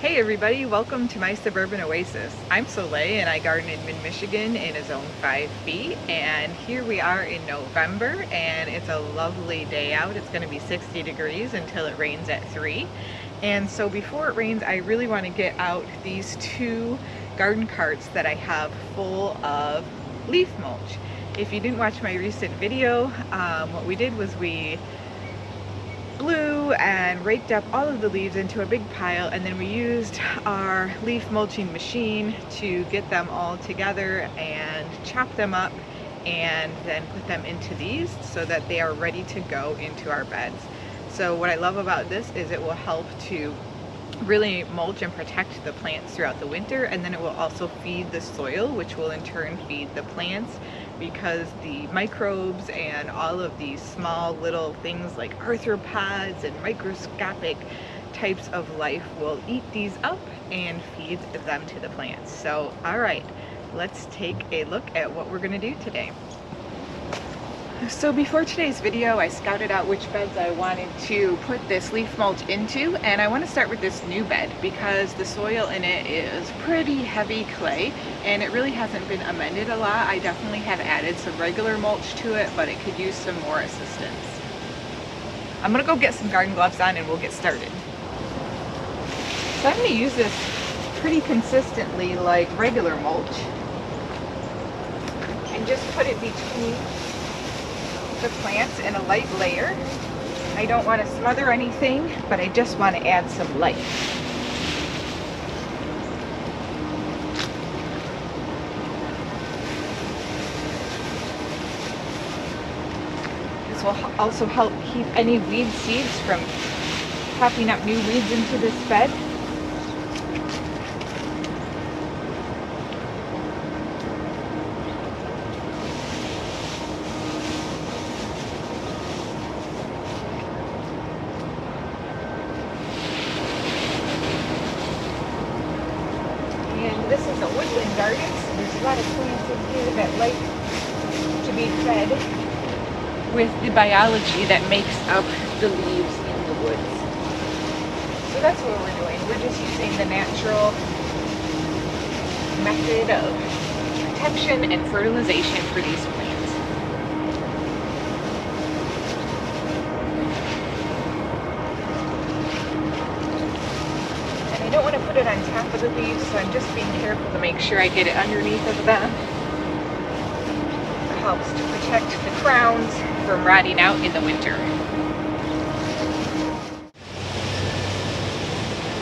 Hey everybody, welcome to my Suburban Oasis. I'm Soleil and I garden in mid-Michigan in a zone 5B, and here we are in November and it's a lovely day out. It's going to be 60 degrees until it rains at 3. And so before it rains, I really want to get out these two garden carts that I have full of leaf mulch. If you didn't watch my recent video, what we did was we blew and raked up all of the leaves into a big pile, and then we used our leaf mulching machine to get them all together and chop them up and then put them into these so that they are ready to go into our beds. So what I love about this is it will help to really mulch and protect the plants throughout the winter, and then it will also feed the soil, which will in turn feed the plants, because the microbes and all of these small little things like arthropods and microscopic types of life will eat these up and feed them to the plants. So all right, let's take a look at what we're going to do today. So before today's video, I scouted out which beds I wanted to put this leaf mulch into, and I want to start with this new bed because the soil in it is pretty heavy clay and it really hasn't been amended a lot. I definitely have added some regular mulch to it, but it could use some more assistance. I'm gonna go get some garden gloves on and we'll get started. So I'm gonna use this pretty consistently like regular mulch and just put it between the plants in a light layer. I don't want to smother anything, but I just want to add some light. This will also help keep any weed seeds from popping up new weeds into this bed. This is a woodland garden, so there's a lot of plants in here that like to be fed with the biology that makes up the leaves in the woods. So that's what we're doing. We're just using the natural method of protection and fertilization for these plants. I don't want to put it on top of the leaves, so I'm just being careful to make sure I get it underneath of them. It helps to protect the crowns from rotting out in the winter.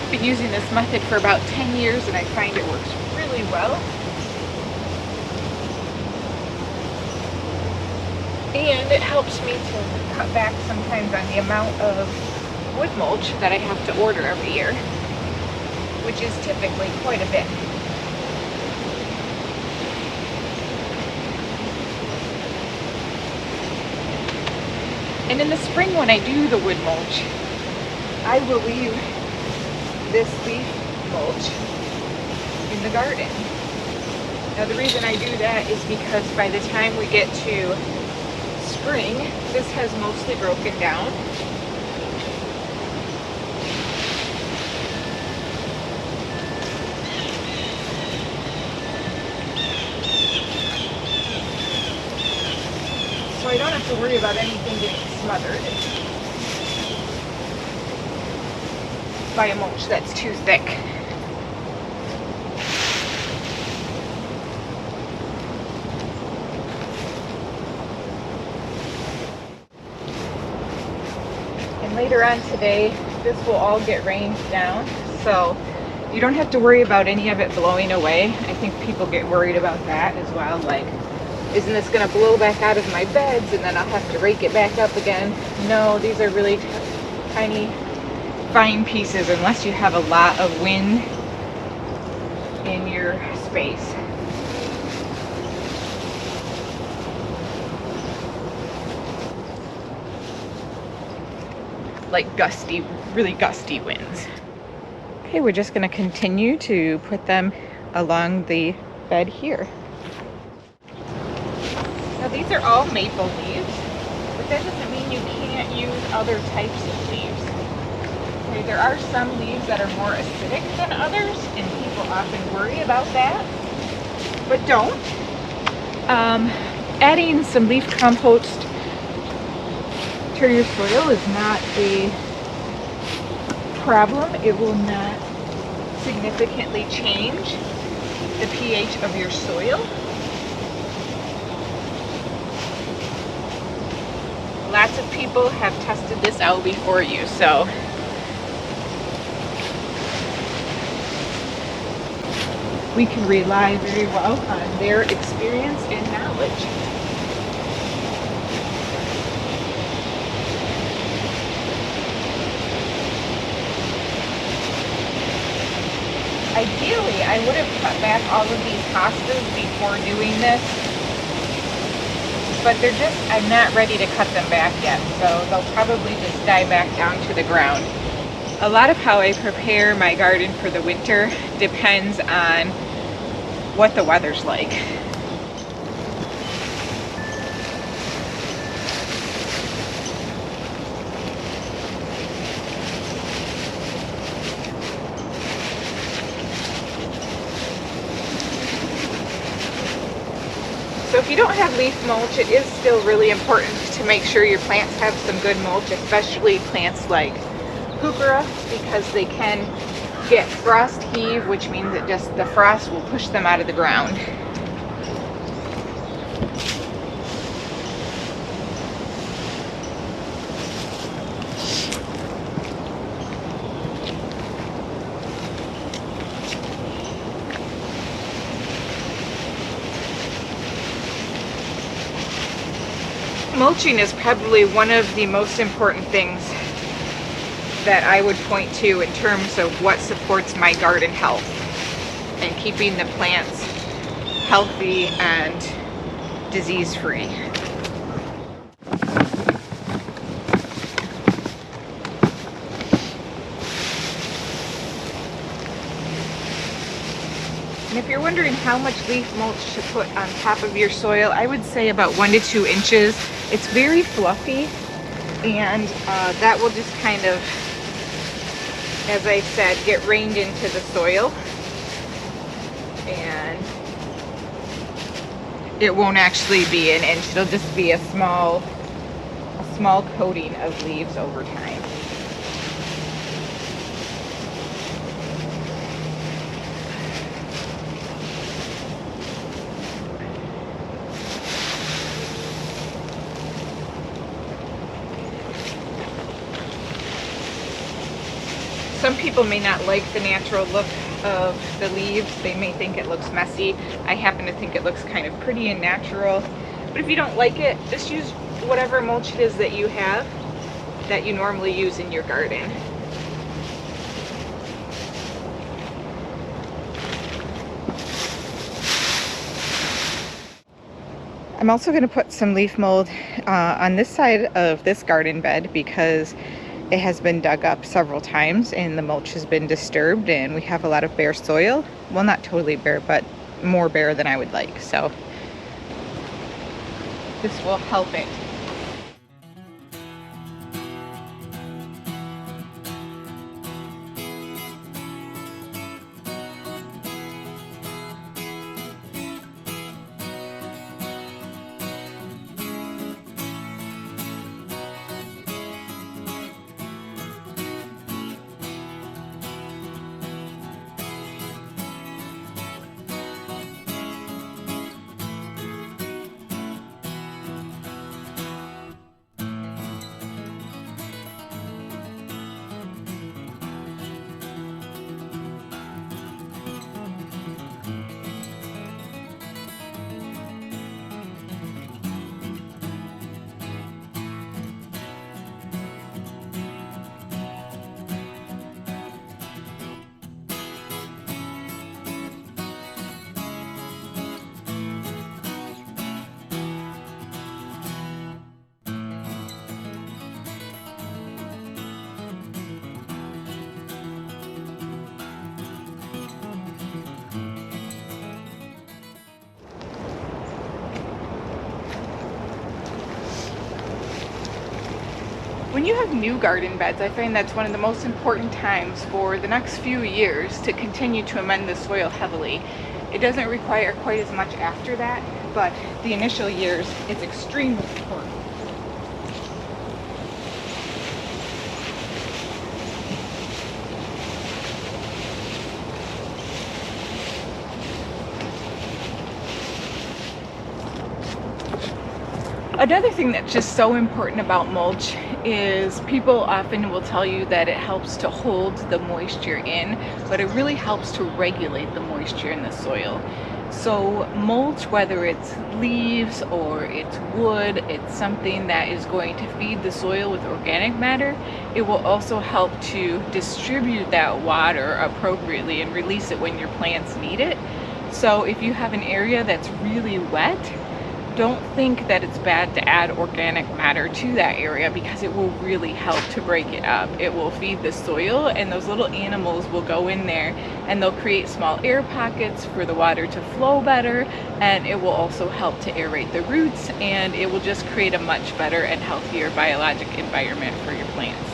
I've been using this method for about 10 years and I find it works really well. And it helps me to cut back sometimes on the amount of wood mulch that I have to order every year, which is typically quite a bit. And in the spring when I do the wood mulch, I will leave this leaf mulch in the garden. Now the reason I do that is because by the time we get to spring, this has mostly broken down. So I don't have to worry about anything getting smothered by a mulch that's too thick. And later on today, this will all get rained down, so you don't have to worry about any of it blowing away. I think people get worried about that as well, like, isn't this going to blow back out of my beds and then I'll have to rake it back up again? No, these are really tiny, fine pieces unless you have a lot of wind in your space. Like gusty, really gusty winds. Okay, we're just going to continue to put them along the bed here. Now these are all maple leaves, but that doesn't mean you can't use other types of leaves. okay. There are some leaves that are more acidic than others, and people often worry about that, but don't. Adding some leaf compost to your soil is not a problem. It will not significantly change the pH of your soil. Lots of people have tested this out before you, so we can rely very well on their experience and knowledge. Ideally, I would have cut back all of these hostas before doing this, but I'm not ready to cut them back yet, so they'll probably just die back down to the ground. A lot of how I prepare my garden for the winter depends on what the weather's like. So if you don't have leaf mulch, it is still really important to make sure your plants have some good mulch, especially plants like heuchera, because they can get frost heave, which means the frost will push them out of the ground. Mulching is probably one of the most important things that I would point to in terms of what supports my garden health and keeping the plants healthy and disease-free. And if you're wondering how much leaf mulch to put on top of your soil, I would say about 1 to 2 inches. It's very fluffy, and that will just kind of, as I said, get rained into the soil, and it won't actually be an inch. It'll just be a small coating of leaves over time. Some people may not like the natural look of the leaves. They may think it looks messy. I happen to think it looks kind of pretty and natural. But if you don't like it, just use whatever mulch it is that you have, that you normally use in your garden. I'm also going to put some leaf mold on this side of this garden bed because it has been dug up several times and the mulch has been disturbed, and we have a lot of bare soil. Well, not totally bare, but more bare than I would like. So this will help it. When you have new garden beds, I find that's one of the most important times for the next few years to continue to amend the soil heavily. It doesn't require quite as much after that, but the initial years, it's extremely important. Another thing that's just so important about mulch is people often will tell you that it helps to hold the moisture in, but it really helps to regulate the moisture in the soil. So mulch, whether it's leaves or it's wood, it's something that is going to feed the soil with organic matter. It will also help to distribute that water appropriately and release it when your plants need it. So if you have an area that's really wet, don't think that it's bad to add organic matter to that area, because it will really help to break it up. It will feed the soil, and those little animals will go in there and they'll create small air pockets for the water to flow better, and it will also help to aerate the roots, and it will just create a much better and healthier biologic environment for your plants.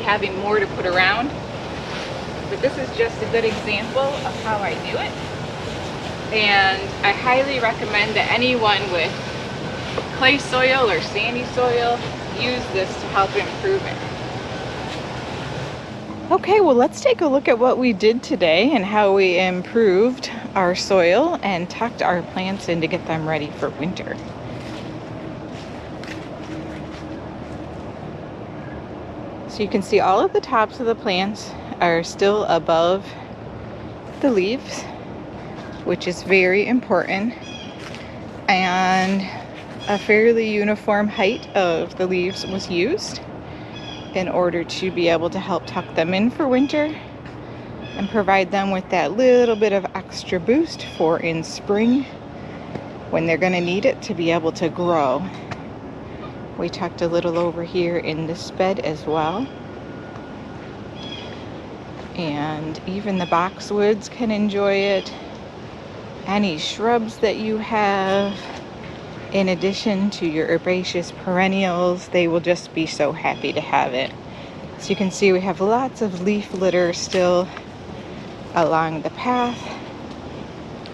Having more to put around, but this is just a good example of how I do it, and I highly recommend that anyone with clay soil or sandy soil use this to help improve it. Okay, well, let's take a look at what we did today and how we improved our soil and tucked our plants in to get them ready for winter. So you can see all of the tops of the plants are still above the leaves, which is very important, and a fairly uniform height of the leaves was used in order to be able to help tuck them in for winter and provide them with that little bit of extra boost for in spring when they're going to need it to be able to grow. We tucked a little over here in this bed as well. And even the boxwoods can enjoy it. Any shrubs that you have, in addition to your herbaceous perennials, they will just be so happy to have it. So you can see we have lots of leaf litter still along the path.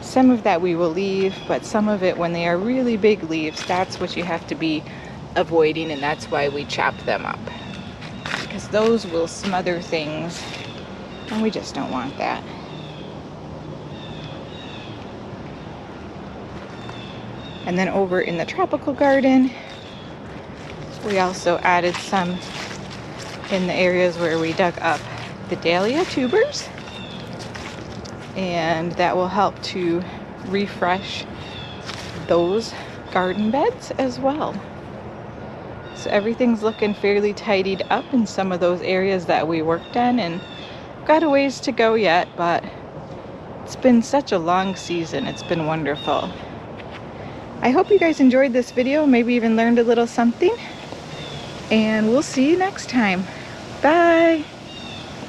Some of that we will leave, but some of it, when they are really big leaves, that's what you have to be avoiding, and that's why we chop them up, because those will smother things and we just don't want that. And then over in the tropical garden, we also added some in the areas where we dug up the dahlia tubers, and that will help to refresh those garden beds as well. So everything's looking fairly tidied up in some of those areas that we worked in, and got a ways to go yet, but It's been such a long season. It's been wonderful. I hope you guys enjoyed this video, maybe even learned a little something, and we'll see you next time. Bye!